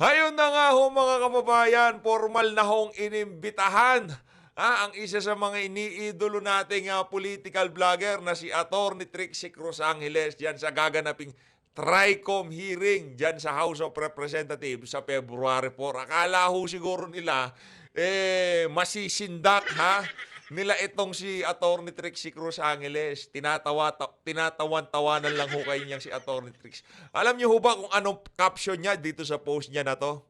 Hayun na nga ho mga kababayan, formal na hong inimbitahan ang isa sa mga iniidolo nating political vlogger na si Atty. Trixie Cruz Angeles diyan sa gaganaping TRICOM hearing diyan sa House of Representatives sa February 4. Akala ho siguro nila masisindak nila itong si Atty. Trixie Cruz Angeles. Tinatawan-tawanan lang ho kayo niyang si Atty. Trix. Alam niyo ho ba kung anong caption niya dito sa post niya na to?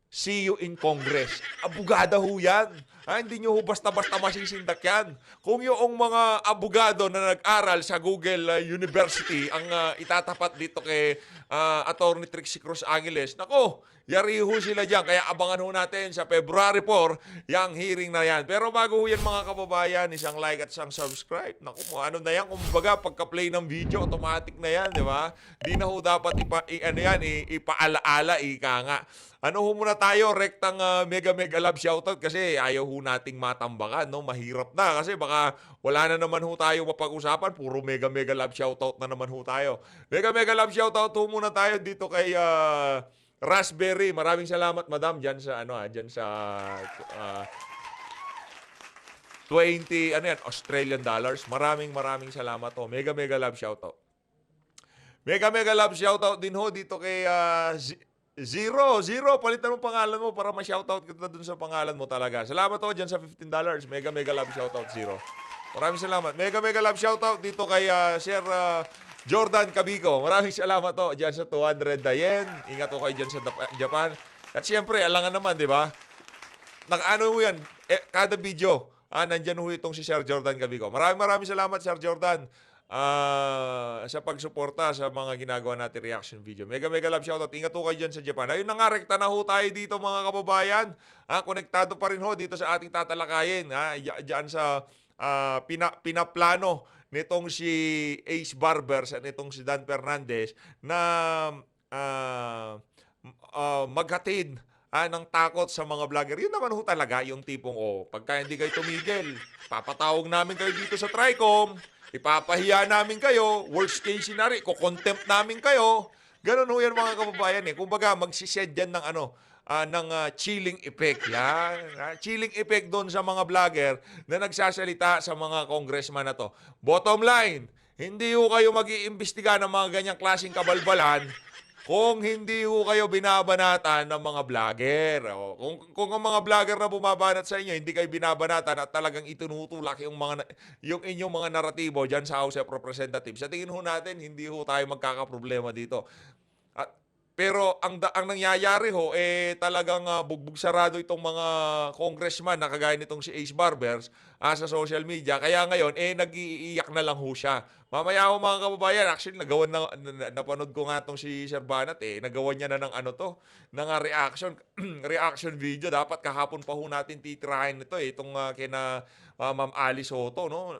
See you in Congress. Abogada ho yan. Hindi nyo ho basta-basta masisindak yan. Kung yung mga abogado na nag-aral sa Google University ang itatapat dito kay Atty. Trixie Cruz Angeles, nako, yari ho sila dyan. Kaya abangan ho natin sa February 4 yung hearing na yan. Pero bago ho yan mga kababayan, isang like at isang subscribe. Naku, ano na yan? Kumbaga, pagka-play ng video, automatic na yan, di ba? Di na ho dapat ipaalaala, ika nga. Ano ho muna tayo, rektang mega love shoutout kasi ayaw ho nating matambakan, no? Mahirap na kasi baka wala na naman ho tayo mapag-usapan, puro mega love shoutout na naman ho tayo. Mega love shoutout ho muna tayo dito kay Raspberry. Maraming salamat, madam, diyan sa diyan sa 20 Australian dollars. Maraming salamat ho. Mega love shoutout. Mega love shoutout din ho dito kay Zero, palitan mo pangalan mo para ma-shoutout kita dun sa pangalan mo talaga. Salamat ho dyan sa $15. Mega love shoutout, Zero. Maraming salamat. Mega love shoutout dito kay Sir Jordan Cabico. Maraming salamat ho dyan sa 200 yen. Ingat ho kayo dyan sa Japan. At siyempre, alangan naman, di ba? Nakaano ho yan, kada video, nandyan ho itong si Sir Jordan Cabico. Maraming salamat, Sir Jordan. Sa pagsuporta sa mga ginagawa natin reaction video. Mega love shoutout. Ingat ho kayo dyan sa Japan. Ayun na nga, rekta na ho tayo dito mga kababayan. Konektado pa rin ho dito sa ating tatalakayin. Diyan sa pinaplano nitong si Ace Barbers at nitong si Dan Fernandez na maghatid ng takot sa mga vlogger. Yun naman ho talaga yung tipong, pagka hindi kayo tumigil, papatawag namin kayo dito sa TRICOM. Ipapahiya namin kayo, worst case scenario, kukontempt namin kayo. Ganun ho yan mga kababayan Kumbaga, magsised yan ng chilling effect. Yan. Chilling effect doon sa mga vlogger na nagsasalita sa mga congressman na to. Bottom line, hindi ho kayo mag-iimbestiga ng mga ganyang klaseng kabalbalan kung hindi ho kayo binabanatan ng mga vlogger. Kung ang mga vlogger na bumabanat sa inyo, hindi kayo binabanatan at talagang itinutulak yung inyong mga naratibo dyan sa House of Representatives, sa tingin ho natin, hindi ho tayo magkakaproblema dito. Pero ang nangyayari ho, talagang bugbog sarado itong mga congressman na kagaya nitong si Ace Barbers sa social media. Kaya ngayon, nag-iiyak na lang ho siya. Mamaya ho mga kababayan, actually, napanood ko nga itong si Sir Banat, nagawa niya na ng reaction video. Dapat kahapon pa ho natin titirahin ito, itong kina Ma'am Alice Soto, no?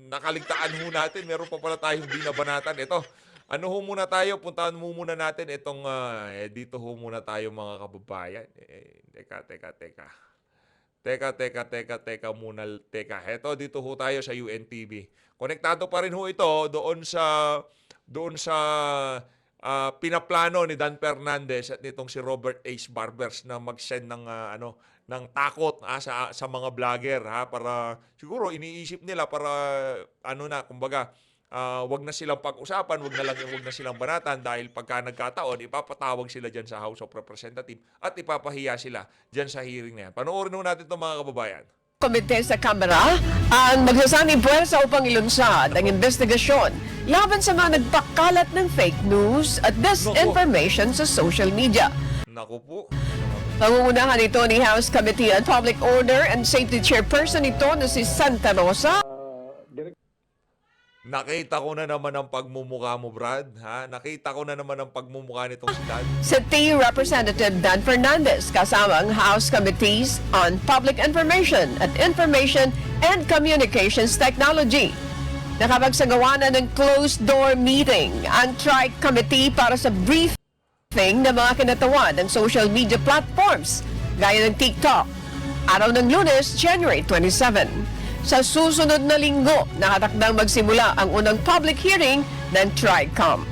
Nakaligtaan ho natin, meron pa pala tayong binabanatan. Ito, ano ho muna tayo, puntahan mo muna natin itong, dito ho muna tayo mga kababayan. Teka muna. Ito, dito ho tayo sa UNTV. Konektado pa rin ho ito doon sa pinaplano ni Dan Fernandez at nitong si Robert Ace Barbers na mag-send ng takot sa mga vlogger para siguro iniisip nila para kumbaga wag na silang pag-usapan, wag na silang banatan dahil pagka nagkataon, ipapatawag sila dyan sa House of Representatives at ipapahiya sila dyan sa hearing na yan. Panoorin ho natin ito mga kababayan. Komite sa Kamara ang magsasanib puwersa upang ilunsad ang investigasyon laban sa mga nagpakalat ng fake news at disinformation sa social media. Naku po. Pangungunahan ito ni House Committee on Public Order and Safety Chairperson ito na si Santa Rosa. Nakita ko na naman ang pagmumukha mo, Brad. Nakita ko na naman ang pagmumukha nitong si Dan. Si T. Representative Dan Fernandez kasama ang House Committees on Public Information at Information and Communications Technology. Nakapagsagawa na ng closed-door meeting ang TRICOM Committee para sa briefing ng mga kinatawan ng social media platforms gaya ng TikTok. Araw ng Lunes, January 27. Sa susunod na linggo, nakatakdang magsimula ang unang public hearing ng TRICOM.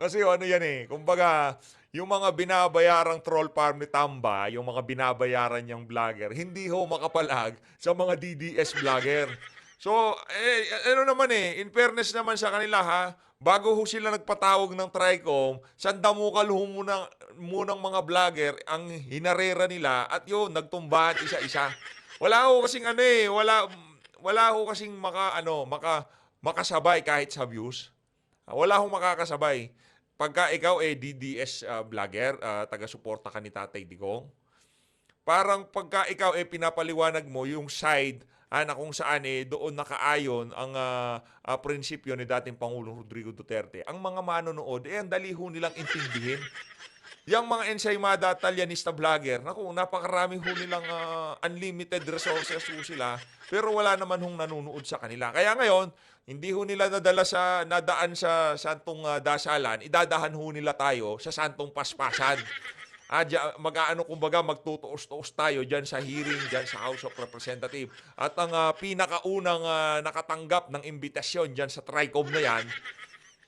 Kasi ano yan eh, kumbaga, yung mga binabayarang troll farm ni Tamba, yung mga binabayaran niyang vlogger, hindi ho makapalag sa mga DDS vlogger. So, ano naman eh, in fairness naman sa kanila ha, bago ho sila nagpatawag ng Tricom, sandamukal ho munang mga vlogger ang hinarera nila at yun, nagtumbahan isa-isa. Wala ho kasing ano eh, wala ho kasing makasabay kahit sa views. Wala hong makakasabay. Pagka ikaw DDS vlogger, taga-suporta ka ni Tatay Digong, parang pagka ikaw pinapaliwanag mo yung side na kung saan doon nakaayon ang prinsipyo ni dating Pangulong Rodrigo Duterte, ang mga manonood, ang dali ho nilang intindihin. Yang mga ensaymada talyanista vlogger, naku, napakarami ho nilang unlimited resources ho sila, pero wala naman hong nanonood sa kanila. Kaya ngayon, hindi ho nila nadaan sa santong dasalan, idadahan ho nila tayo sa santong paspasan. Kumbaga, magtutuos-tuos tayo dyan sa hearing, dyan sa House of Representatives. At ang pinakaunang nakatanggap ng imbitasyon dyan sa Tricom na yan,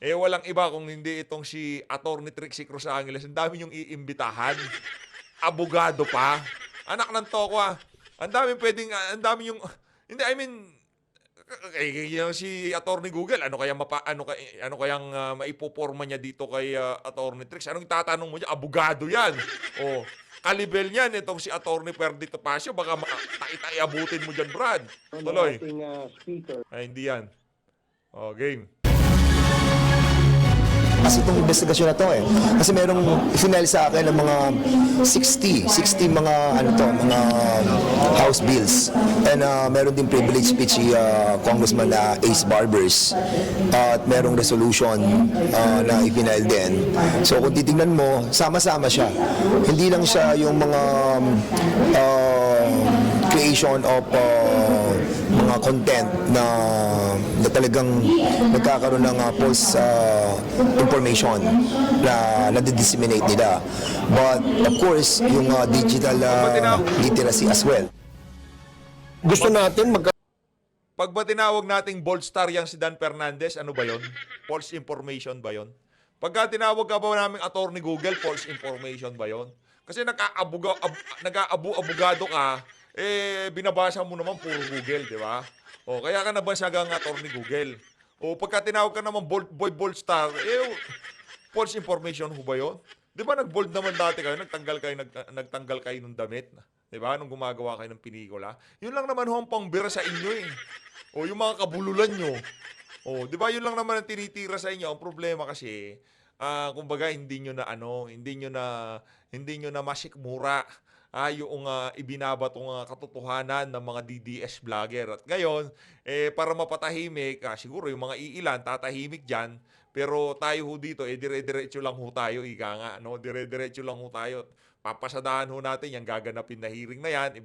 walang iba kung hindi itong si Atty. Trixie Cruz Angeles. Ang dami yung iimbitahan. Abogado pa. Anak ng toko Ang dami yung, hindi, I mean, yung si Atty. Google, ano kayang maipoporma niya dito kay Atty. Trix? Anong tatanong mo niya? Abogado yan. O, kalibel niyan, itong si Atty. Perdi Topacio, baka abutin mo dyan, Brad. Tuloy. Ay, hindi yan. O, game. Kasi itong investigasyon na to kasi merong final sa akin ng mga 60 mga mga House bills. And meron din privilege speech si Congressman Ace Barbers. At merong resolution na ipinail din. So kung titingnan mo, sama-sama siya. Hindi lang siya yung mga creation of mga content na talagang nagkakaroon ng false information na nadi-disseminate nila. But of course, yung digital literacy as well. Gusto natin Pag ba tinawag nating bold star yang si Dan Fernandez, ano ba yon? False information ba yon? Pagka tinawag ka ba namin Atty. Google, false information ba yon? Kasi nag-aabogado ka, binabasa mo naman puro Google, di ba? O, kaya ka nabasagang Atty. Google. O, pagka tinawag ka naman bold star, false information ho ba yun? Di ba nag-bold naman dati kayo, nagtanggal kayo ng damit? Di ba? Nung gumagawa kayo ng pinikula. Yun lang naman ho ang pangbira sa inyo eh. O, yung mga kabululan nyo. O, di ba yun lang naman ang tinitira sa inyo. Ang problema kasi, kumbaga hindi nyo na masikmura yung ibinabatong katotohanan ng mga DDS vlogger. At ngayon, para mapatahimik, siguro yung mga iilan tatahimik dyan, pero tayo ho dito, dire-diretso lang ho tayo, ika nga, no? Dire-diretso lang ho tayo. Papasadahan ho natin yung gaganapin na hearing na yan,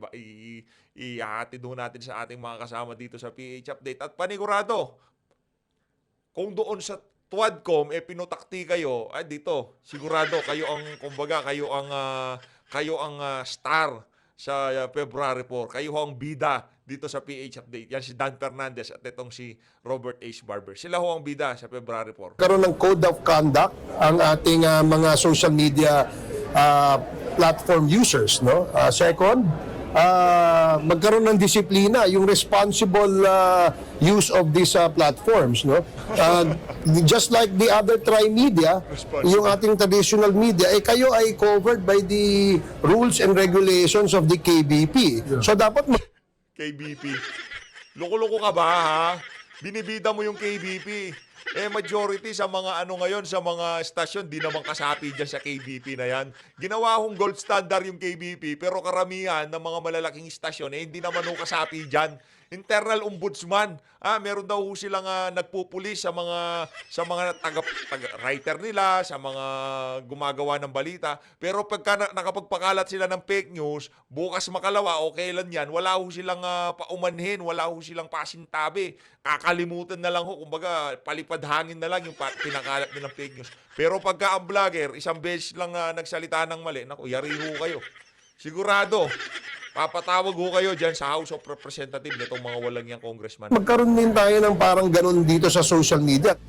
ihahatid ho natin sa ating mga kasama dito sa PH Update. At panigurado, kung doon sa Tuadcom, pinutakti kayo, dito, sigurado, kayo ang, kumbaga, kayo ang star sa February 4. Kayo ang bida dito sa PH Update. Yan si Dan Fernandez at itong si Robert H. Barber. Sila ho ang bida sa February 4. magkaroon ng code of conduct ang ating mga social media platform users, no? Second, magkaroon ng disiplina, yung responsible use of these platforms, no? Just like the other tri-media, yung ating traditional media, kayo ay covered by the rules and regulations of the KBP. So dapat KBP. Loko-loko ka ba, ha? Binibida mo yung KBP. Majority sa mga ngayon, sa mga stasyon, di naman kasapi dyan sa KBP na yan. Ginawa hong gold standard yung KBP, pero karamihan ng mga malalaking stasyon, hindi naman ho kasapi dyan. Internal Ombudsman, meron daw ho silang nagpupulis sa mga writer nila, sa mga gumagawa ng balita. Pero pagka nakapagpakalat sila ng fake news, bukas makalawa o kailan yan, wala ho silang paumanhin, wala ho silang pasintabi. Kakalimutan na lang ho, kumbaga palipad hangin na lang yung pinakalat nilang fake news. Pero pagka ang vlogger, isang beses lang nagsalita ng mali, naku, yari ho kayo. Sigurado, papatawag ho kayo dyan sa House of Representatives nitong mga walang yang congressman. magkaroon din tayo ng parang ganun dito sa social media.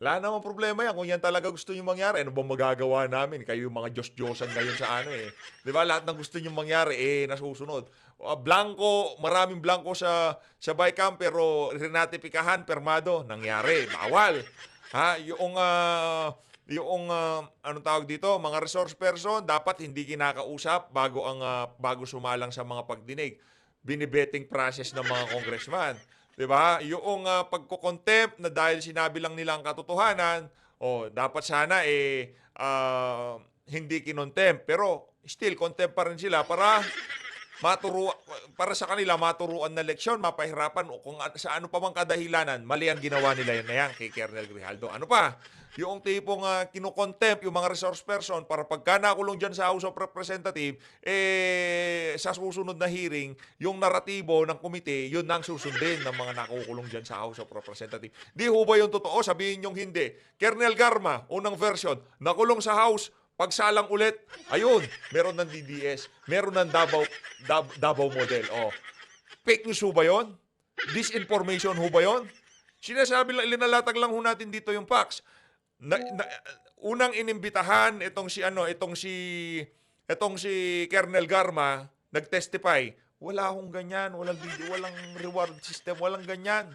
Wala namang problema yan. Kung yan talaga gusto nyo mangyari, ano bang magagawa namin? Kayo yung mga Diyos-Diyosan ngayon sa ano eh. Di ba? Lahat ng gusto nyo mangyari, nasusunod. Blanco, maraming blanco sa bycam, pero rinatipikahan, permado, nangyari. Bawal. Ha? Anong tawag dito, mga resource person, dapat hindi kinakausap bago sumalang sa mga pagdinig. Binibetting process ng mga congressman. 'Di ba? Yung pagko-contempt na dahil sinabi lang nila ang katotohanan, dapat sana hindi kinontempt, pero still contempt pa rin sila para sa kanila maturuan na leksyon, mapahirapan o kung sa ano pa mang kadahilanan, mali ang ginawa nila yan kay Colonel Grijaldo. Ano pa? Yung tipong kinokontempt yung mga resource person para pagka nakulong dyan sa House of Representatives, sa susunod na hearing, yung naratibo ng komite, yun na ang susundin ng mga nakukulong dyan sa House of Representatives. Di ho ba yung totoo? Sabihin yung hindi. Colonel Garma, unang version, nakulong sa House, pagsalang ulit, ayun, meron ng DDS, meron ng Davao model. Fake news ho ba yun? Disinformation ho ba yun? Sinasabi lang, linalatag lang ho natin dito yung facts. Unang inimbitahan itong si Colonel Garma, nag-testify. Wala hong ganyan, walang video, walang reward system, walang ganyan.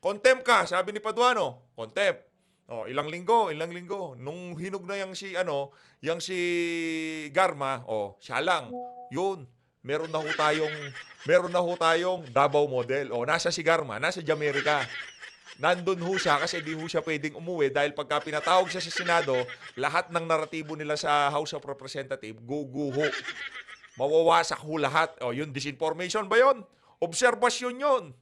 Contempt ka, sabi ni Paduano. Contempt. Ilang linggo. Nung hinog na yang si Garma, siya lang. Yun. Meron na ho tayong Davao model. Nasa si Garma, nasa Jamaica. Nandun ho siya kasi di ho siya pwedeng umuwi dahil pagka pinatawag siya sa Senado, lahat ng naratibo nila sa House of Representatives, guguho. Mawawasak ho lahat. Yun, disinformation ba yun? Obserbasyon yun.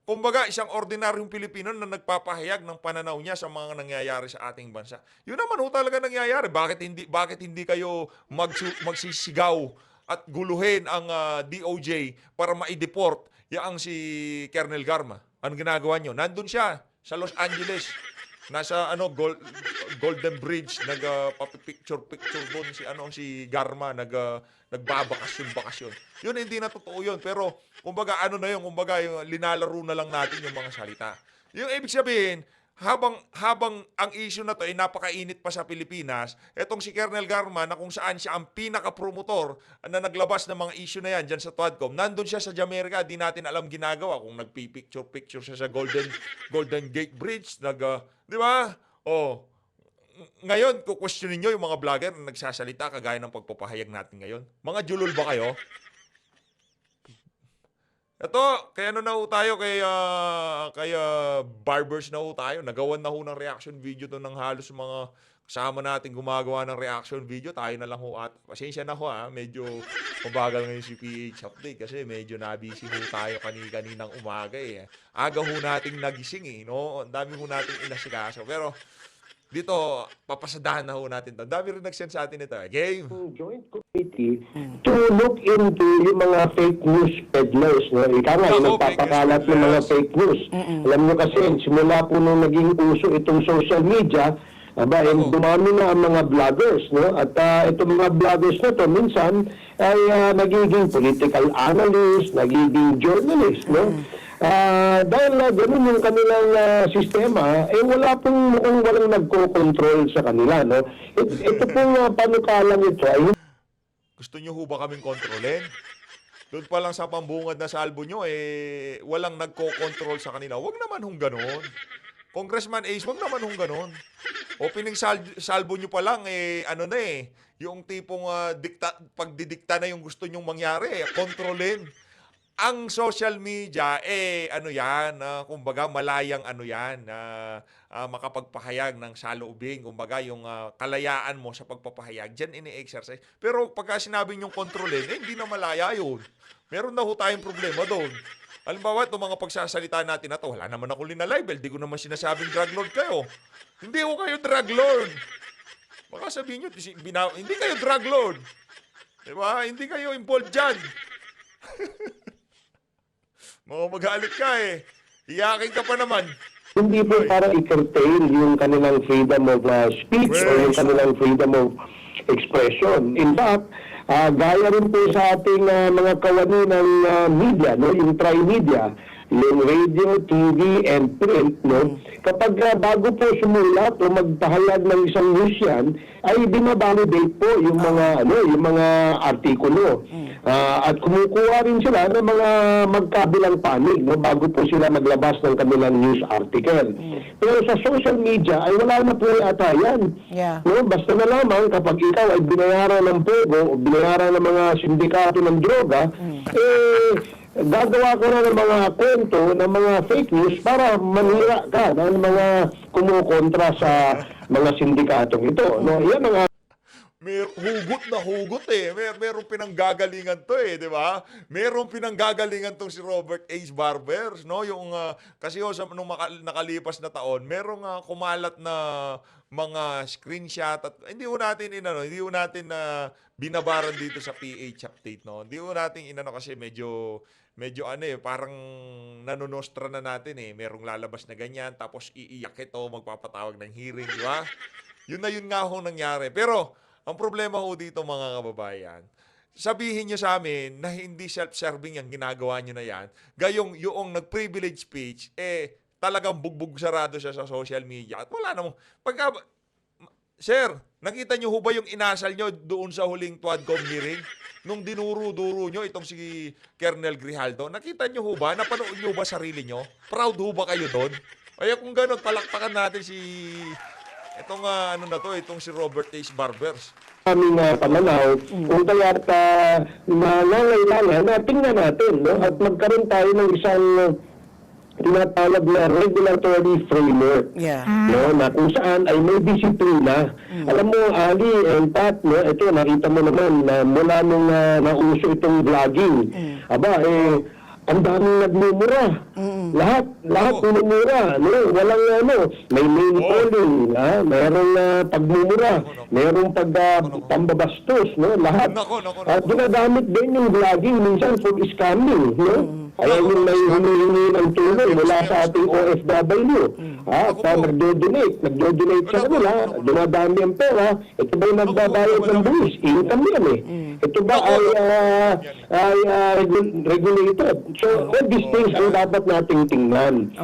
Kumbaga, isang ordinaryong Pilipino na nagpapahayag ng pananaw niya sa mga nangyayari sa ating bansa. Yun naman ho talaga nangyayari. Bakit hindi kayo magsisigaw at guluhin ang DOJ para ma-deport yang si Colonel Garma? Ano ginagawa nyo? Nandun siya sa Los Angeles. Nasa Golden Bridge, nagpa-picture doon si Garma, nagbabakasyon. Yun hindi na totoo yun, pero kumbaga yung linalaro na lang natin yung mga salita. Yung ibig sabihin, habang ang issue na to ay napakainit pa sa Pilipinas, etong si Colonel Garma na kung saan siya ang pinaka-promotor na naglabas ng mga issue na yan dyan sa Twadcom, nandun siya sa Jamaica, di natin alam ginagawa kung nagpipicture siya sa Golden Gate Bridge, di ba? Ngayon, kukwestiyonin nyo yung mga vlogger na nagsasalita kagaya ng pagpapahayag natin ngayon. Mga julol ba kayo? Ito, kaya na ho tayo, kaya barbers na ho tayo. Nagawan na ho ng reaction video to ng halos mga kasama natin gumagawa ng reaction video. Tayo na lang ho at pasensya na ho medyo mabagal ngayon si PH Update kasi medyo nabisi ho tayo kaninang umaga eh. Aga ho nating nagising no? Ang dami ho nating inasikaso. Pero dito, papasadahan na ho natin to. Dami rin nag-send sa atin ito. Game! Joint committee to look into yung mga fake news peddlers. No? Ika nga, yung nagpapakalat ng mga fake news. Alam nyo kasi, simula po nung naging uso itong social media, dumami na ang mga vloggers. No? At itong mga vloggers na to, minsan ay nagiging political analyst, nagiging journalist. No? Dahil ganun yung kanilang sistema, wala pong walang nagko-control sa kanila. No? Ito pong panukalang ito ay gusto nyo ho ba kaming kontrolin? Doon pa lang sa pambungad na salbo nyo, walang nagko-control sa kanila. Huwag naman hong ganon. Congressman Ace, huwag naman hong ganon. Opening salbo nyo pa lang, yung tipong pagdidikta na yung gusto nyong mangyari, kontrolin. Ang social media, kumbaga malayang makapagpahayag ng saloobin, kumbaga yung kalayaan mo sa pagpapahayag, dyan ini-exercise. Pero pagka sinabi nyong kontrolin, hindi na malaya yun. Meron na ho tayong problema doon. Halimbawa, itong mga pagsasalita natin na to, wala naman ako linalibel, di ko naman sinasabing drug lord kayo. Hindi ho kayo drug lord. Baka sabihin nyo, hindi kayo drug lord. Diba? Hindi kayo involved dyan. Magalit ka Iyakin ka pa naman. hindi po para i-curtail yung kanilang freedom of speech o yung kanilang freedom of expression. In fact, gaya rin po sa ating mga kawani ng media, no, yung tri-media, yung radio, TV, and print, no? Kapag bago po sumulat o magpahayag ng isang news yan, ay binabalidate po yung mga, yung mga artikulo. At kumukuha rin sila ng mga magkabilang panig, no? Bago po sila maglabas ng kanilang news article. Pero sa social media, ay wala na po ata yan. Yeah. No? Basta na lamang kapag ikaw ay binayaran ng pogo o binayaran ng mga sindikato ng droga, gagawa ka na ng mga kwento, ng mga fake news para manira ka ng mga kumukontra sa mga sindikatong ito. No? Yan ang May hugot na hugot eh. Merong pinanggagalingan to eh, di ba? Merong pinanggagalingan tong si Robert H. Barbers, no? Yung kasi sa nung nakalipas na taon, merong kumalat na mga screenshot at hindi ho natin binabaran dito sa PH update, no? Hindi ho natin kasi medyo ano eh, parang nanonostra na natin eh. Merong lalabas na ganyan, tapos iiyak ito, magpapatawag ng hearing, di ba? Yun nga ho nangyari. Pero ang problema ho dito mga kababayan, sabihin nyo sa amin na hindi self-serving yung ginagawa nyo na yan, gayong yung nag-privilege speech, talagang bugbog sarado siya sa social media. At wala namang, Sir, nakita nyo ho ba yung inasal nyo doon sa huling Tuadcom hearing? Nung dinuro-duro nyo itong si Colonel Grijaldo, nakita nyo ho ba? Napanood nyo ba sarili nyo? Proud ho ba kayo doon? Kaya kung gano'n, palakpakan natin itong itong si Robert H. Barbers. aming pananaw, kung kaya't nangangailangan na tingnan natin, no? At magkaroon tayo ng isang tinatawag na regulatory framework. Yeah. No, na kung saan ay may disiplina. Alam mo, Ali and Pat, no, ito nakita mo naman na mula nung nauso itong vlogging. Aba, ang daming nagmumura. Lahat minumura, no? Walang may name calling, mayroong pagmumura, mayroong pambabastos, no? Lahat. At ginagamit din yung vlogging minsan for scamming, no? Kaya yung may humihingi ng tulong mula sa ating OFW. At nagdo-donate sa kanila, dumadami ang pera, ito ba yung nagbabayad ng buwis? Income yan eh. Ito ba ay regulated? So, all these things ang dapat nating tingnan.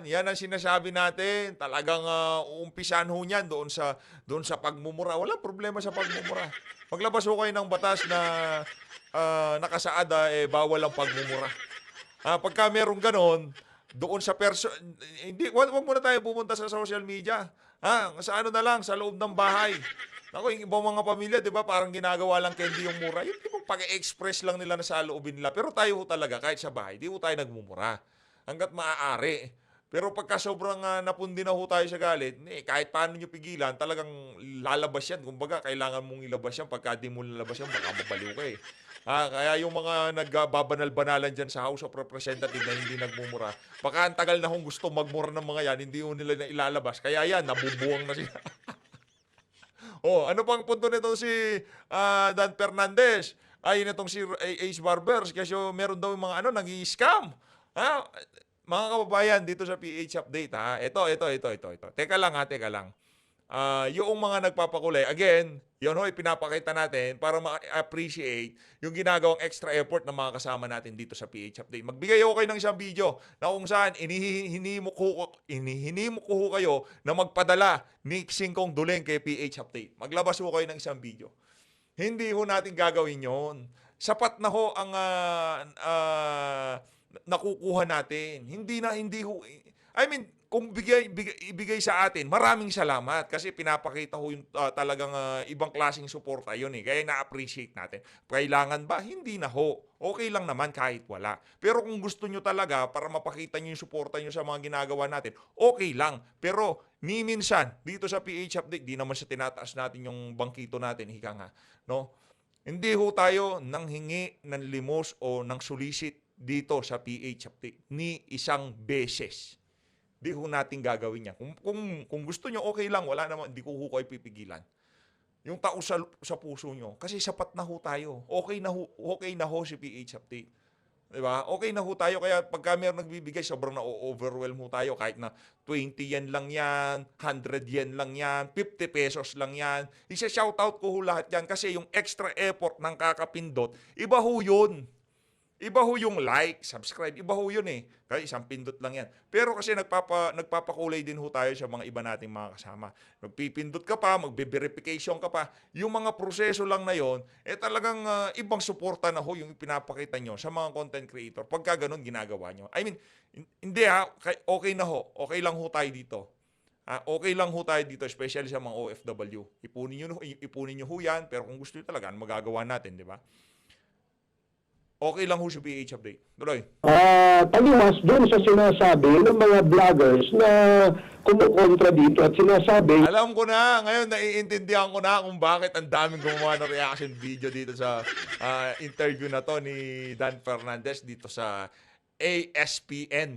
Yan ang sinasabi natin. Talagang uumpisan ho niyan doon sa pagmumura. Walang problema sa pagmumura. Maglabas ho kayo ng batas na nakasaad bawal ang pagmumura. Pagka merong ganon, doon sa hindi, wag muna tayo pumunta sa social media. Sa na lang, sa loob ng bahay. Ako, yung ibang mga pamilya, di ba, parang ginagawa lang candy yung mura. Yung tipong pag-express lang nila na sa loobin nila. Pero tayo ho talaga, kahit sa bahay, di ho tayo nagmumura. Hanggat maaari. Pero pagka sobrang napundi na ho tayo sa galit, kahit paano nyo pigilan, talagang lalabas yan. Kumbaga, kailangan mong ilabas yan. Pagka di mo lalabas yan, baka mabaliw ka eh. Kaya yung mga nagbabanal-banalan dyan sa House of Representatives na hindi nagmumura, baka ang tagal na kung gusto magmura ng mga yan, hindi ho nila na ilalabas. Kaya yan, nabubuwang na sila. Ano pang punto nito si Dan Fernandez? Nitong si Ace Barbers kasi meron daw yung mga nag-i-scam. Mga kababayan dito sa PH Update Ito. Teka lang. Yung mga nagpapakulay, again, yun pinapakita natin para ma-appreciate yung ginagawang extra effort ng mga kasama natin dito sa PH Update. Magbigay ako kayo ng isang video na kung saan hinimok ko kayo na magpadala ni Singkong Duleng kay PH Update. Maglabas ko kayo ng isang video. Hindi ho natin gagawin yon. Sapat na ho ang nakukuha natin. Hindi ho, kung ibigay sa atin, maraming salamat kasi pinapakita ho yung talagang ibang klaseng suporta yun eh. Kaya na-appreciate natin. Kailangan ba? Hindi na ho. Okay lang naman kahit wala. Pero kung gusto nyo talaga para mapakita nyo yung suporta nyo sa mga ginagawa natin, okay lang. Pero minsan, dito sa PH Update, di naman sa tinataas natin yung bangkito natin, hika nga. No? Hindi ho tayo nanghingi ng limos o ng sulisit dito sa PH Update ni isang beses. Di ho natin gagawin yan. Kung gusto nyo, okay lang. Wala naman, di ko ho kayo pipigilan. Yung tao sa puso nyo. Kasi sapat na ho tayo. Okay na ho si PH Update. Diba? Okay na ho tayo. Kaya pagka meron nagbibigay, sobrang na-overwhelm ho tayo. Kahit na 20 yen lang yan, 100 yen lang yan, 50 pesos lang yan. Isa-shoutout ko ho lahat yan. Kasi yung extra effort ng kakapindot, iba ho yun. Iba ho yung like, subscribe, iba ho yun eh. Kaya isang pindot lang yan. Pero kasi nagpapakulay din ho tayo sa mga iba nating mga kasama. Magpipindot ka pa, magbe-verification ka pa. Yung mga proseso lang na yon, talagang ibang suporta na ho yung pinapakita nyo sa mga content creator. Pagka ganun, ginagawa nyo. I mean, hindi ha, okay na ho. Okay lang ho tayo dito. Okay lang ho tayo dito, especially sa mga OFW. Ipunin nyo ho yan, pero kung gusto nyo talaga, magagawa natin, di ba? Okay lang ho sa PH Update. Tuloy. Taliwas doon sa sinasabi ng mga vloggers na kumukontra dito at sinasabi Alam ko na, ngayon naiintindihan ko na kung bakit ang daming gumawa ng reaction video dito sa interview na to ni Dan Fernandez dito sa ASPN.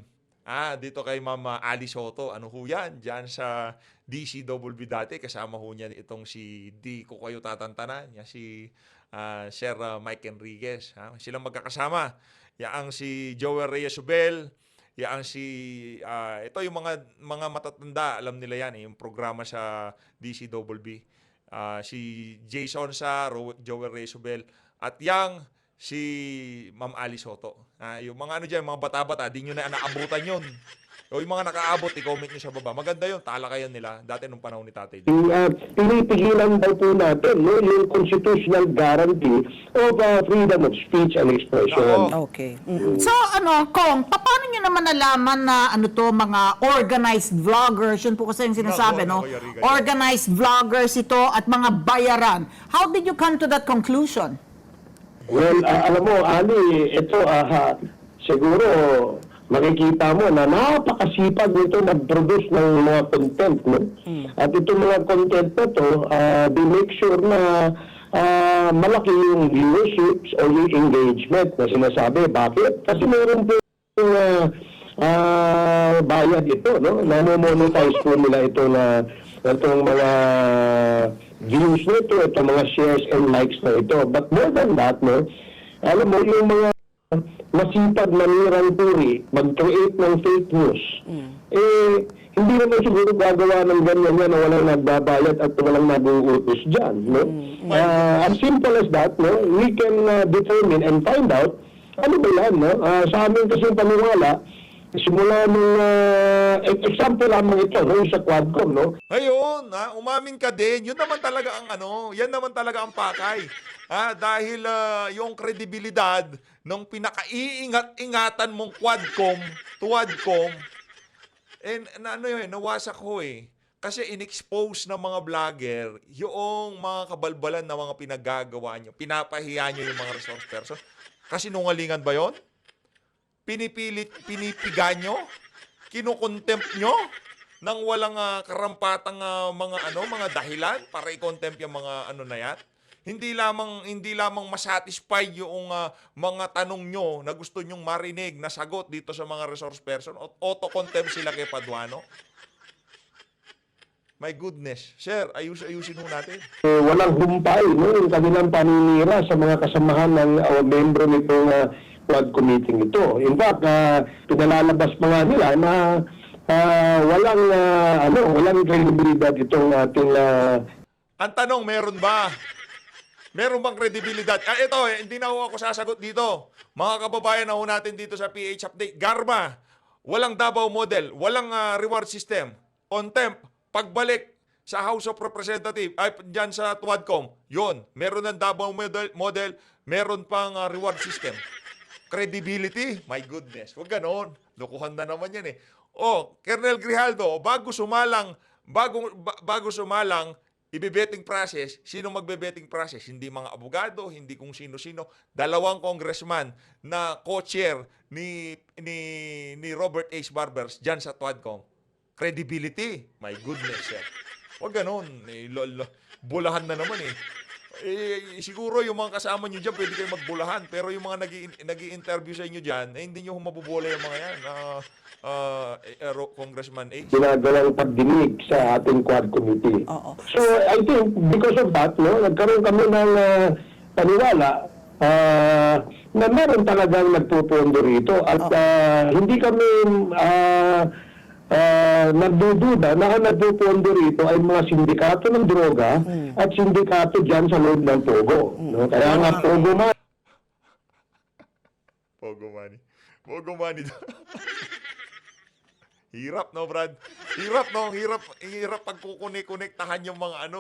Dito kay Mama Ali Soto. Ano ho yan? Diyan sa DCWB dati. Kasama ho niya itong si D ko kayo tatantanan. Yan si Sir Mike Enriquez. Silang magkakasama. Yaang si Joel Reyes-Ubel. Yaang si ito yung mga matatanda, alam nila yan yung programa sa DCWB. Si Jason sa Joel Reyes-Ubel at yang si Ma'am Ali Soto. Yung mga ano diyan, mga bata-bata, di nyo na naabutan yun. O yung mga nakaabot, i-comment nyo sa baba. Maganda yun, talakayan nila dati nung panahon ni Tatay. pinipigilan daw po natin yung constitutional guarantee of freedom of speech and expression. Oo. Okay. So, Kong, paano nyo naman nalaman na mga organized vloggers, yun po kasi yung sinasabi, Nako, no? Yariga. Organized vloggers ito at mga bayaran. How did you come to that conclusion? Well, alam mo, Ali, ito, siguro, makikita mo na napakasipag nito nag-produce ng mga content, no? At itong mga content na to, they make sure na malaki yung viewerships o yung engagement na sinasabi. Bakit? Kasi meron po bayad ito, no? Nanomonetize po nila ito na itong mga views nito, itong mga shares and likes na ito. But more than that, no? Alam mo, yung mga masipag manirang puri, mag-create ng fake news, hindi naman siguro gagawa ng ganyan yan na walang nagbabayad at walang nabuutos dyan, no? As simple as that, no? We can determine and find out ano ba yan, no? Sa amin kasi paniwala, simula nung example lamang ito, no? Sa Quadcom, no? Ayun, umamin ka din. Yun naman talaga ang yan naman talaga ang pakay. Dahil yung kredibilidad ng pinakaiingat-ingatan mong Tuadcom, nawasak ko eh. Kasi in-expose ng mga vlogger yung mga kabalbalan na mga pinagagawa nyo. Pinapahiya nyo yung mga resource person. Kasi nungalingan ba yon? Pinipiga nyo? Kinukontempt nyo? Nang walang karampatang mga dahilan para i-contempt yung mga na yan? Hindi lamang masatisfy yung mga tanong nyo na gusto nyong marinig na sagot dito sa mga resource person, auto-contempt sila kay Paduano. My goodness. Sir, ayusin ho natin. Walang humpay, no? Yung kanilang paninira sa mga kasamahan ng membro nitong Quad Committee ito. In fact, pinalalabas pa nga nila na walang credibilidad itong ating Ang tanong, meron ba? Meron bang kredibilidad? Ito, hindi na ako sasagot dito. Mga kababayan na ho natin dito sa PH Update. Garma, walang Davao model, walang reward system. Contempt, pagbalik sa House of Representatives, dyan sa Tuadcom, yun, meron ng Davao model, meron pang reward system. Credibility, my goodness. Huwag ganon. Lukuhan na naman yan eh. Colonel Grijaldo, bago sumalang, ibe-betting process, sino magbe-betting process? Hindi mga abogado, hindi kung sino-sino. 2 congressman na co-chair ni Robert H. Barbers dyan sa Tuadcom. Credibility, my goodness, sir. Huwag ganon. Bulahan na naman eh. Siguro yung mga kasama nyo dyan, pwede kayo magbulahan. Pero yung mga nag-i-interview sa inyo dyan, hindi nyo mabubola yung mga yan. Congressman A. ginagawang pagdinig sa ating Quad Committee. So, I think, because of that, no, nagkaroon kami ng paniwala na meron talagang nagpupondo rito at hindi kami nagdududa na ang nagpupondo rito ay mga sindikato ng droga at sindikato dyan sa loob ng Pogo. No? Kaya nga Pogo man Pogo money. Pogo money daw. Hirap no, Brad. Hirap no, hirap pag kukunik-konektahan yung mga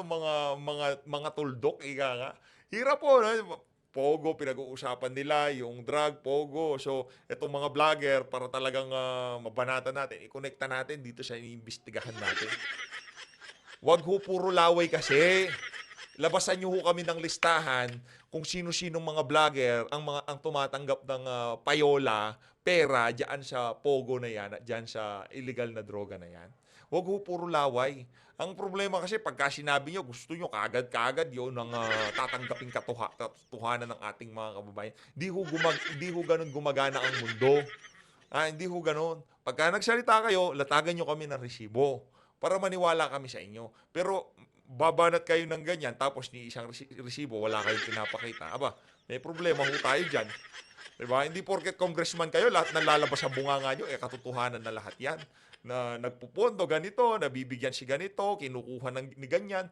mga tuldok, ika nga. Hirap po, no? Pogo pinag-uusapan nila, yung drug, pogo. So, itong mga vlogger para talagang mabanatan natin, i-connecta natin dito sa iniimbestigahan natin. Wag ho puro laway kasi. Labasan niyo ho kami ng listahan kung sino-sinong mga vlogger ang tumatanggap ng payola, pera diyan sa pogo na yan at diyan sa illegal na droga na yan. Wag ho puro laway. Ang problema kasi pagka sinabi nyo, gusto nyo kaagad-kaagad yun ang tatanggaping katotohanan ng ating mga kababayan. Di ho ganun gumagana ang mundo. Hindi ho ganun. Pagka nagsalita kayo, latagan nyo kami ng resibo para maniwala kami sa inyo. Pero babanat kayo ng ganyan, tapos ni isang resibo, wala kayong pinapakita. Aba, may problema ho tayo dyan. Diba? Hindi porket congressman kayo, lahat ng lalabas sa bunganga nyo, katotohanan na lahat yan. Na nagpupondo ganito, nabibigyan si ganito, kinukuha ni ganyan.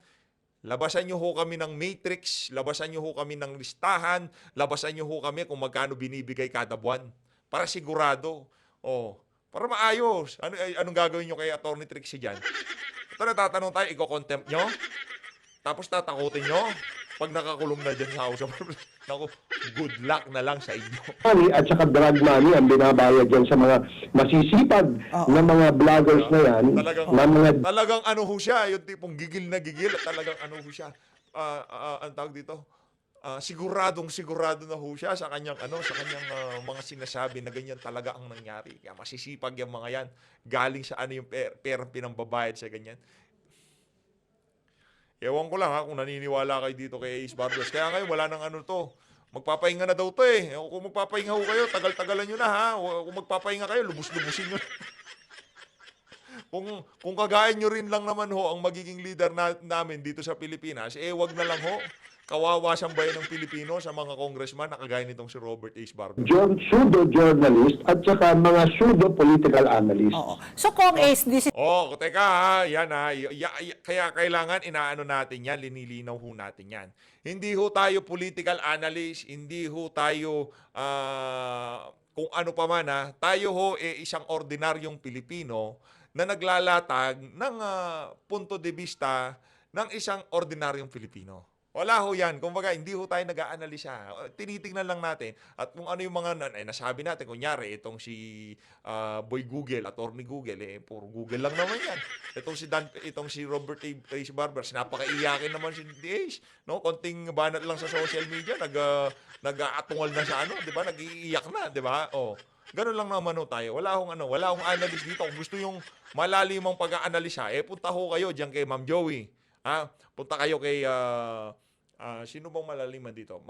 Labasan nyo ho kami ng matrix, labasan nyo ho kami ng listahan, labasan nyo ho kami kung magkano binibigay kada buwan. Para sigurado. Para maayos. Anong gagawin nyo kay Atty. Trixie dyan? Ito natatanong tayo, i-contempt nyo? Tapos tatakutin nyo? Pag nakakulong na dyan sa House of Representatives. Naku, good luck na lang sa inyo. Money at saka drug money ang binabayad yan sa mga masisipag na mga vloggers na yan. Talagang ano ho siya, yung tipong gigil na gigil, at talagang ano ho siya, ang tawag dito, sigurado na ho siya sa kanyang mga sinasabi na ganyan talaga ang nangyari. Kaya masisipag yung mga yan, galing sa ano yung perang pinambabayad sa ganyan. Ewan ko lang kung naniniwala kayo dito kay Ace Barbers. Kaya ngayon wala nang ano to. Magpapahinga na daw to eh. Kung magpapahinga ho kayo, tagal-tagalan nyo na ha. Kung magpapahinga kayo, lubos-lubusin nyo. Kung kagaya nyo rin lang naman ho ang magiging leader namin dito sa Pilipinas, wag na lang ho. Kawawa siyang bayan ng Pilipino sa mga congressman na kagaya nitong si Robert Ace Barbers. Pseudo-journalist at saka mga pseudo-political analyst. Oo. So, Kong Ace, this is Teka ha, yan ha. Kaya kailangan inaano natin yan, linilinaw ho natin yan. Hindi ho tayo political analyst, hindi ho tayo kung ano pa man ha. Tayo ho isang ordinaryong Pilipino na naglalatag ng punto de vista ng isang ordinaryong Pilipino. Wala ho yan. Kumbaga, hindi ho tayo nag-aanalisa. Tinitingnan lang natin. At kung ano yung mga nasabi natin, kunyari, itong si Boy Google, Atty. Google, puro Google lang naman yan. Itong si Robert Ace Barbers, napakaiyakin naman si Ace. No? Konting banat lang sa social media, nag-aatungal na sa di ba? Nag-iiyak na, di ba? Ganun lang naman ho tayo. Wala akong analyst dito. Kung gusto yung malalimang pag-aanalisa, punta ho kayo diyan kay Ma'am Joey. Punta kayo kay sino bang malaliman dito?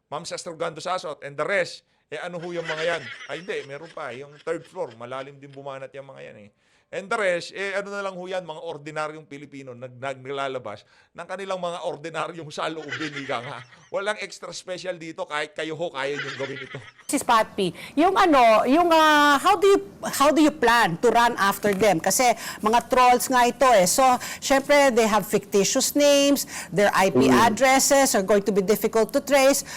Ma'am Sastrogando Sasot and the rest. Ano ho yung mga yan? Hindi, meron pa. Yung third floor, malalim din bumanat yung mga yan And the rest, ano na lang ho yan, mga ordinaryong Pilipino naglalabas ng kanilang mga ordinaryong saloobin, ika nga. Walang extra special dito, kahit kayo ho, kaya nyo gawin ito. Sis Patpi, how do you plan to run after them? Kasi mga trolls nga ito So, syempre, they have fictitious names, their IP addresses are going to be difficult to trace.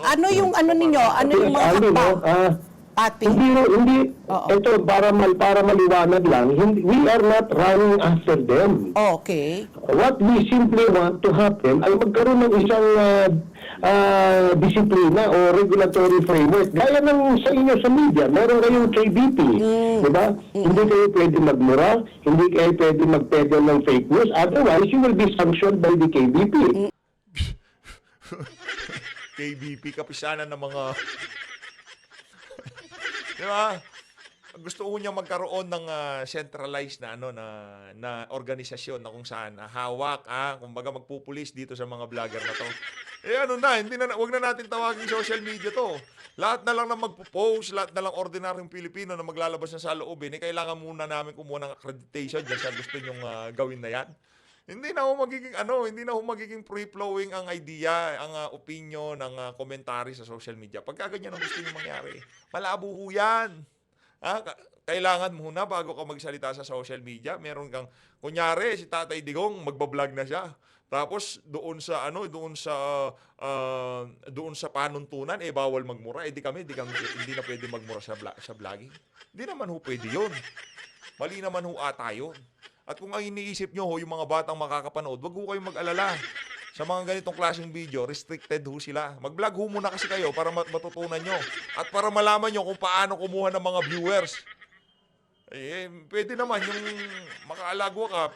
Ano yung mga hakbang? Patpi. Hindi, ito para maliwanag lang, we are not running after them. Okay. What we simply want to happen ay magkaroon ng isang disiplina o regulatory framework. Gaya ng sa inyo sa media, meron kayong KBP, di ba? Hindi kayo pwede magmura, hindi kayo pwede magpedal ng fake news, otherwise you will be sanctioned by the KBP. KBP, kapisanan ng mga... Di ba? Gusto ko niya magkaroon ng centralized na na organisasyon na kung saan hawak kumbaga magpupulis dito sa mga vlogger na to. Wag na natin tawagin social media to. Lahat na lang na magpo-post, lahat na lang ordinaryong Pilipino na maglalabas ng saloobin, kailangan muna namin kumuha ng accreditation diyan sa gusto nyong gawin na yan. Hindi na ho magiging free-flowing ang idea, ang opinion, ang komentary sa social media. Pagka ganyan ang gusto nyo mangyari, malabo ho yan. kailangan muna bago ka magsalita sa social media, meron kang, kunyari, si Tatay Digong, magbablog na siya. Tapos doon sa doon sa panuntunan bawal magmura. Hindi na pwede magmura sa vlogging. Hindi naman ho pwede 'yon. Mali naman ho ata 'yon. At kung ang iniisip nyo ho, yung mga batang makakapanood, wag ho kayong mag-alala. Sa mga ganitong klaseng video, restricted ho sila. Mag-vlog ho muna kasi kayo para matutunan nyo. At para malaman nyo kung paano kumuha ng mga viewers. Pwede naman yung makaalago ka,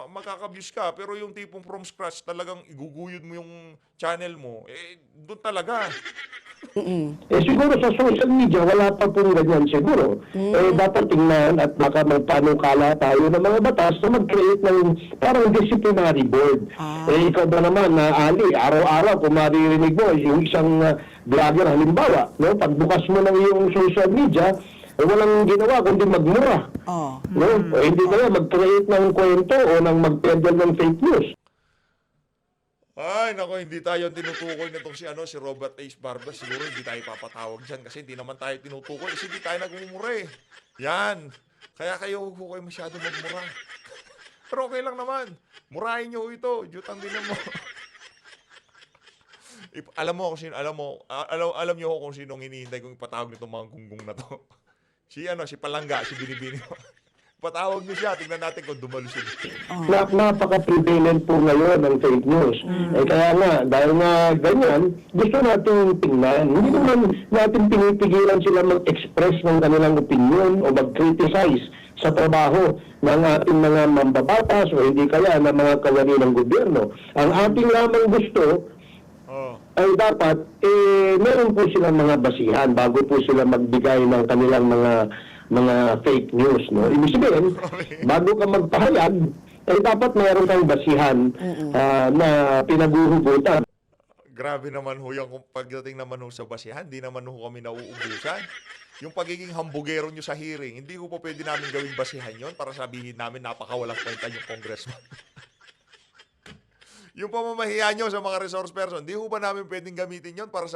makaka-views ka, pero yung tipong from scratch, talagang iguguyod mo yung channel mo, doon talaga. Siguro sa social media, wala pa pong ganyan siguro. Dapat tingnan at baka magpanukala tayo ng mga batas na mag-create ng parang disciplinary board. Ikaw ba naman, Ali, araw-araw kung maririnig mo, yung isang vlogger, halimbawa, no, pagbukas mo ng iyong social media, walang ginawa kundi magmura. No? Hindi kaya mag-create ng kwento o ng mag-peddle ng fake news. Ay, nako, hindi tayo tinutukoy nitong si Robert H. Barbas. Siguro hindi tayo papatawag dyan kasi hindi naman tayo tinutukoy. Kasi hindi tayo nagmumura eh. Yan. Kaya kayo huwag kayo masyado magmura. Pero okay lang naman. Murahin nyo ito. Jutang din mo. Alam nyo kung sinong hinihintay kong ipatawag nitong mga gunggong na to. Si Palangga, si Binibini. Patawag niyo siya, tingnan natin kung dumalo siya. Napaka-prevalent po ngayon ng fake news. Kaya nga, dahil nga ganyan, gusto natin tingnan. Hindi naman natin pinipigilan sila mag-express ng kanilang opinion o mag-criticize sa trabaho ng ating mga mambabatas o hindi kaya ng mga kawani ng gobyerno. Ang ating lamang gusto ay dapat, meron po silang mga basihan bago po sila magbigay ng kanilang mga fake news, no? Ibig sabihin, bago ka magpahayag, dapat mayroon kang basihan na pinaguhugutan. Grabe naman ho yung pagdating naman ho sa basihan, di naman ho kami nauubusan. Yung pagiging hambugero nyo sa hearing, hindi ko po pwede namin gawing basihan yon para sabihin namin napakawalang kwenta yung congressman. Yung pamamahiya nyo sa mga resource person, di ho ba namin pwedeng gamitin yon para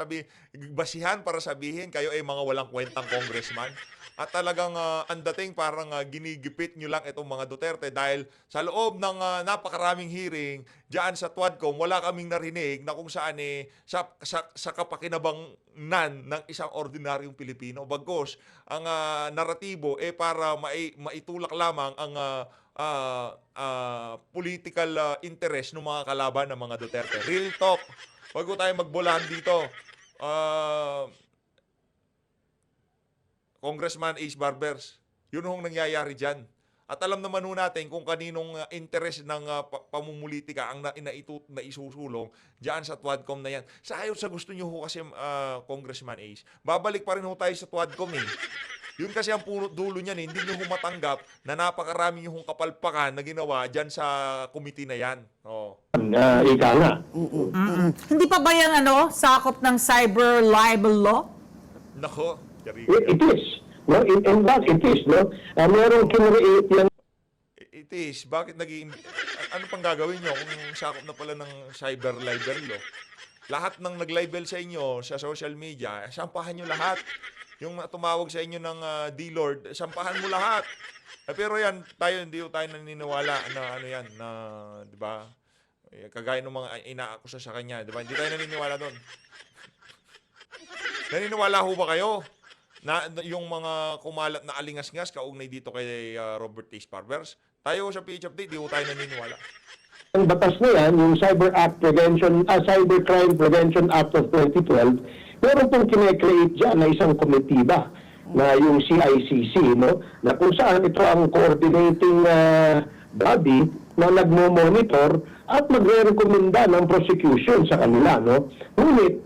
basihan para sabihin kayo ay mga walang kwentang congressman? At talagang ang dating parang ginigipit nyo lang itong mga Duterte dahil sa loob ng napakaraming hearing diyan sa TWADCOM, wala kaming narinig na kung saan sa kapakinabangnan ng isang ordinaryong Pilipino. Bagos, ang naratibo para maitulak lamang ang political interest ng mga kalaban ng mga Duterte. Real talk. Huwag ko tayo magbulahan dito. Congressman Ace Barbers, yun hong nangyayari dyan. At alam naman ho natin kung kaninong interest ng pamumulitika ang naisusulong dyan sa TWADCOM na yan. Sa gusto nyo ho kasi, Congressman Ace, babalik pa rin ho tayo sa TWADCOM eh. Yun kasi ang punot dulo niyan, hindi nyo ho matanggap na napakarami nyo hong kapalpakan na ginawa dyan sa committee na yan. Ika nga. Hindi pa ba yan sakop ng cyber libel law? Nako. It is. No? In fact, it is. No? Merong kinreate yan. It is. Bakit ano pang gagawin nyo kung sakop na pala ng cyber libel law? Lahat ng nag-libel sa inyo sa social media, sampahan nyo lahat. Yung tumawag sa inyo ng D-Lord, sampahan mo lahat. Pero yan, hindi tayo naniniwala na di ba? Kagaya ng mga inaakusa sa kanya, di ba? Hindi tayo naniniwala doon. Naniniwala ho ba kayo na yung mga kumalat na alingas-ngas kaugnay dito kay Robert H. Barbers? Tayo sa PH Update, di ho tayo naniniwala. Ang batas na yan, yung Cybercrime Prevention Act of 2012, meron pong kine-create dyan na isang komitiba na yung CICC, no? Na kung saan ito ang coordinating body na nagmo-monitor at magre-rekomenda ng prosecution sa kanila, no? Ngunit,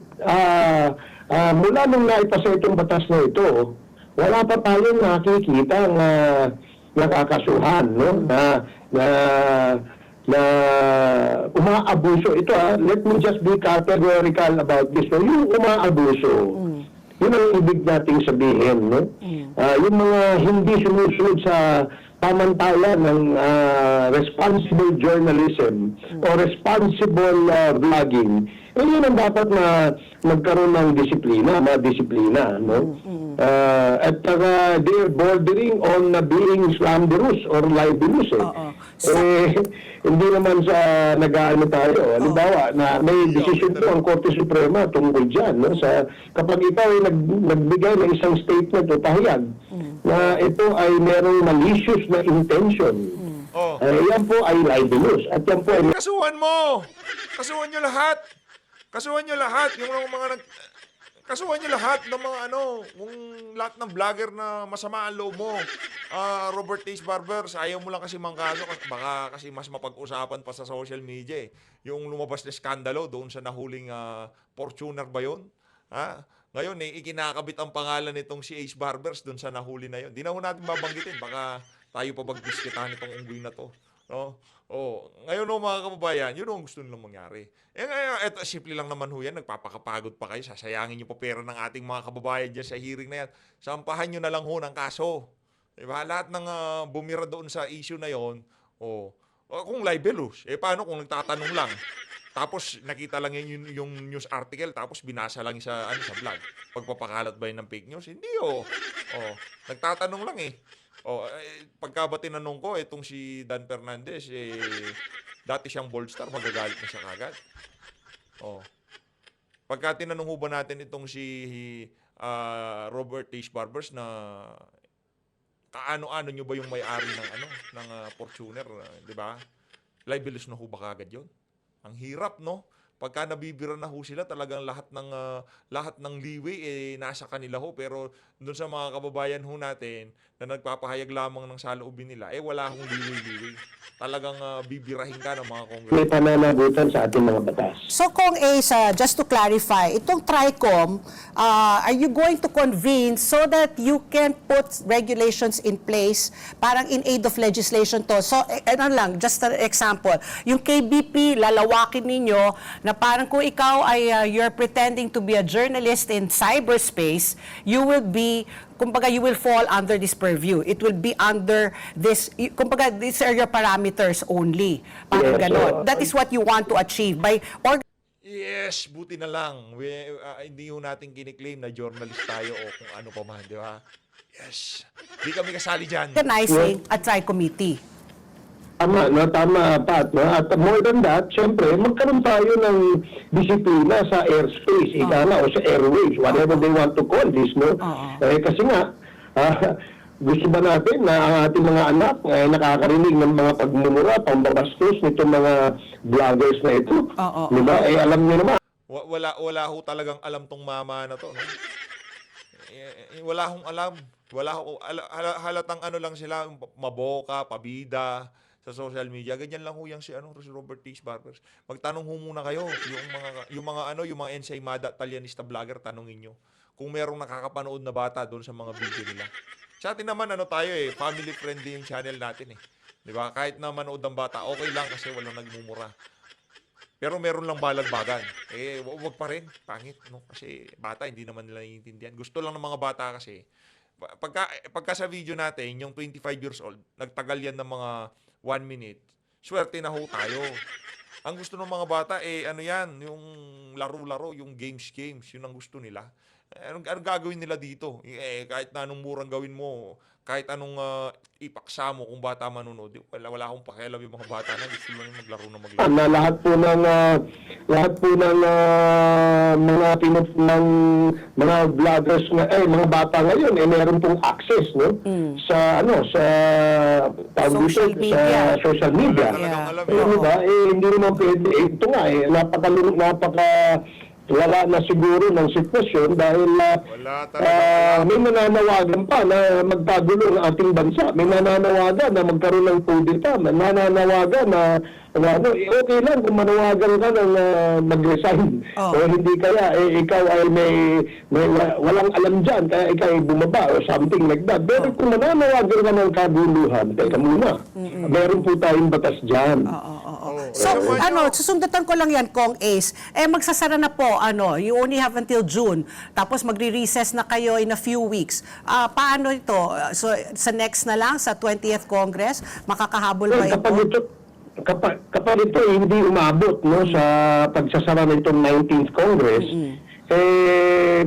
mula nung naipasa itong batas na ito, wala pa tayong nakikita na nakakasuhan, no? Na umaabuso. Ito let me just be categorical about this. No? Yung umaabuso, yun ang ibig nating sabihin. No? Yung mga hindi sumusunod sa pamantala ng responsible journalism o responsible vlogging, Yun ang dapat na magkaroon ng disiplina, no? At they're bordering on being slanderous or libelous. Hindi naman sa nag-aano tayo. Halimbawa, na may decision po ang Korte Suprema tungkol dyan. No? Kapag ikaw ay nagbigay ng isang statement o pahayag na ito ay merong malicious na intention, Oh. yan po ay libelous. At yan po ay Kasuhan mo! Kasuhan nyo lahat! Kasuhan nyo lahat! Kasuhan nyo lahat ng mga kung lahat ng vlogger na masama ang loob mo. Robert Taze Barbers, ayaw mo lang kasi mangkaso, baka kasi mas mapag-usapan pa sa social media eh. Yung lumabas na skandalo doon sa nahuling Fortuner ba yun? Ngayon ikinakabit ang pangalan nitong si Ace Barbers doon sa nahuli na yun. Di na ho natin babanggitin, baka tayo pa bagbiskitan itong unggoy na to. No? Ngayon mga kababayan, yun ang gusto nilang mangyari. Ngayon, eto, simple lang naman ho yan, nagpapakapagod pa kayo, sasayangin nyo pa pera ng ating mga kababayan dyan sa hearing na yan. Sampahan nyo na lang ho ng kaso. Diba? Lahat ng bumira doon sa issue na yon, kung libelous, paano kung nagtatanong lang? Tapos nakita lang yung news article, tapos binasa lang sa vlog. Pagpapakalat ba yun ng fake news? Hindi nagtatanong lang pagka ba tinanong ko, itong si Dan Fernandez, dati siyang bold star, magagalit na siya kagad. Pagka tinanong ho ba natin itong si Robert Taze Barbers na kaano-ano nyo ba yung may-ari ng Fortuner, di ba? Libelous na ho ba kagad yun? Ang hirap, no? Pagka nabibira na ho sila, talagang lahat ng leeway nasa kanila ho. Pero doon sa mga kababayan ho natin na nagpapahayag lamang ng saloobin nila, wala hong leeway. Talagang bibirahin ka ng mga kongres. may pananagutan sa ating mga batas. So Kong Ace, just to clarify, itong TRICOM, are you going to convene so that you can put regulations in place parang in aid of legislation to? So, just an example, yung KBP, lalawakin ninyo na parang kung ikaw ay you're pretending to be a journalist in cyberspace, you will be, kumbaga, you will fall under this purview. It will be under this, kumbaga, these are your parameters only. Parang Yes, ganon. so, That is what you want to achieve by Yes, buti na lang. Hindi ho natin kiniklaim na journalist tayo o kung ano pa man, di ba? Yes. Di kami kasali dyan. organizing a tri-committee. Tama, Pat. No? At more than that, syempre, magkaroon tayo ng disiplina sa airspace, o sa airways, whatever they want to call this, no? Kasi nga, gusto ba natin na ang ating mga anak ay nakakarinig ng mga pagmumura, pambabastos nitong mga vloggers na ito? Di ba? Alam niyo naman. Wala ho talagang alam tong mama na to, no? Wala hong alam. Halatang lang sila, maboka, pabida sa social media. Ganyan lang ho si Robert Taze Barbers. Magtanong ho muna kayo yung mga ensaymada talyanista vlogger, tanungin nyo kung merong nakakapanood na bata doon sa mga video nila. Sa atin naman tayo family friendly yung channel natin 'Di ba? Kahit na manood ng bata, okay lang kasi walang nagmumura. Pero meron lang balagbagan. Wag pa rin. Pangit, no? Kasi bata, hindi naman nila naiintindihan. Gusto lang ng mga bata kasi. Pagka sa video natin, yung 25 years old, nagtagal yan ng mga 1 minute, swerte na ho tayo. Ang gusto ng mga bata, yung laro-laro, yung games, yun ang gusto nila. Anong gagawin nila dito? Kahit na anong murang gawin mo, kahit anong ipaksa mo kung bata manonood, wala akong pakialam yung mga bata na gusto lang yung maglaro na maglaro. Na lahat po ng mga vloggers mga bata ngayon meron pong access, no? Sa Social media. sa social media. Talagang alam Diba? Hindi naman pwede. Ito nga wala na siguro ng sitwasyon dahil Wala talaga. may nananawagan pa na magpagulo ang ating bansa. May nananawagan na magkaroon ng kudeta. May nananawagan na okay lang kung manawagan ka ng mag-resign. O hindi kaya ikaw ay may walang alam dyan kaya ikaw ay bumaba o something like that. Pero kung mananawagan ka ng kabuluhan, teka muna, meron po tayong batas dyan. So, susundatan ko lang yan, Kong Ace. Magsasara na po, you only have until June. Tapos magre-recess na kayo in a few weeks. Paano ito? So, sa next na lang, sa 20th Congress, makakahabol ba ito? kapag ito hindi umabot no sa pagsasara nitong 19th Congress,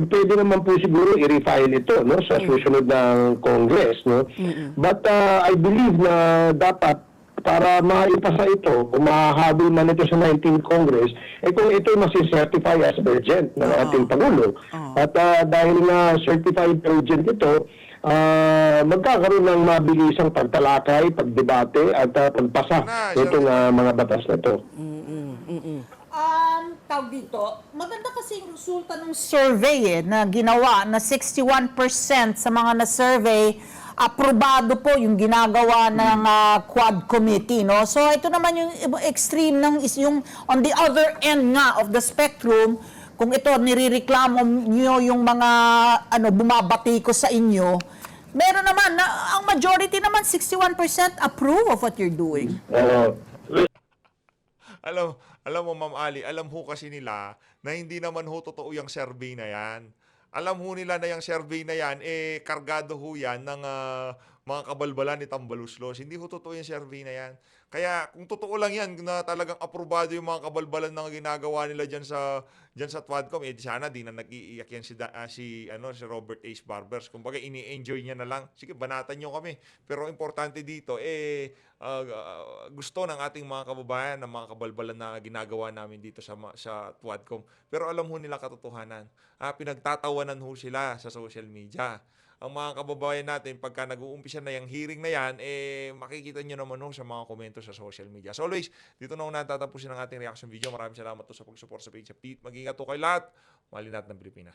pwede naman po siguro i-refile ito no sa susunod ng Congress no. But I believe na dapat para maipasa ito, kung mahahabol man ito sa 19th Congress, kung ito masicertify as urgent ng ating Pangulo. At dahil na certified urgent ito, magkakaroon ng mabilisang pagtalakay, pagdebate at pagpasa nitong mga batas na ito. Tawag dito, maganda kasi yung resulta ng survey na ginawa na 61% sa mga na-survey, aprobado po yung ginagawa ng Quad Committee, no? So ito naman yung extreme ng is yung on the other end nga of the spectrum, kung ito nirereklamo niyo yung mga bumabati ko sa inyo, meron naman na ang majority naman 61% approve of what you're doing. Alam mo, Ma'am Ali, alam ho kasi nila na hindi naman ho totoo yung survey na yan. Alam ho nila na yung survey na yan, kargado ho yan ng mga kabalbalan ni Tambaluslos. Hindi ho totoo yung survey na yan. Kaya kung totoo lang yan na talagang aprobado yung mga kabalbalan na ginagawa nila dyan sa TWADCOM, sana di na nag-iiyak yan si Robert Ace Barbers. Kumbaga ini-enjoy niya na lang. Sige, banatan nyo kami. Pero importante dito, gusto ng ating mga kababayan, ng mga kabalbalan na ginagawa namin dito sa TWADCOM. Pero alam ho nila katotohanan. Pinagtatawanan ho sila sa social media. Ang mga kababayan natin, pagka nag-uumpisa na yung hearing na yan, makikita nyo naman sa mga komento sa social media. So always, dito na ho natatapusin ang ating reaction video. Maraming salamat po sa pag-support sa page sa Pete. Mag-ingat po kayo lahat. Mahalin natin ng Pilipinas.